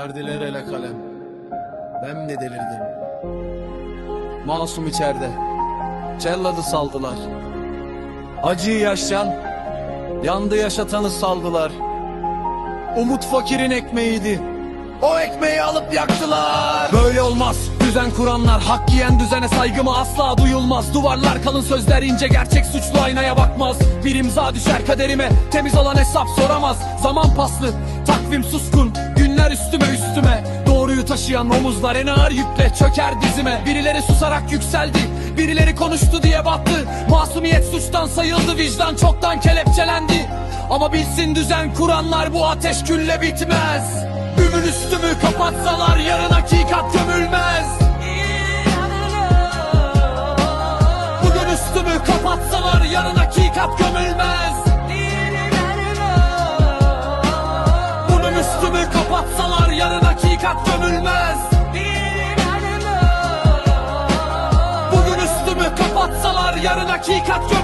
Verdiler ele kalem. Ben de delirdim. Masum içeride. Celladı saldılar. Acıyı yaşayan, yandı yaşatanı saldılar. Umut fakirin ekmeğiydi. O ekmeği alıp yaktılar. Böyle olmaz. Düzen kuranlar, hak yiyen düzene saygımı asla duyulmaz. Duvarlar kalın, sözler ince, gerçek suçlu aynaya bakmaz. Bir imza düşer kaderime, temiz olan hesap soramaz. Zaman paslı, takvim suskun, günler üstüme üstüme. Doğruyu taşıyan omuzlar en ağır yükle çöker dizime. Birileri susarak yükseldi, birileri konuştu diye battı. Masumiyet suçtan sayıldı, vicdan çoktan kelepçelendi. Ama bilsin düzen kuranlar, bu ateş külle bitmez. Ümün üstümü kapatsalar yarın hakikat gömülmez. Bugün üstümü kapatsalar yarın hakikat gömülmez. Bugün üstümü kapatsalar yarın hakikat gömülmez. Bugün üstümü kapatsalar yarın hakikat gömülmez.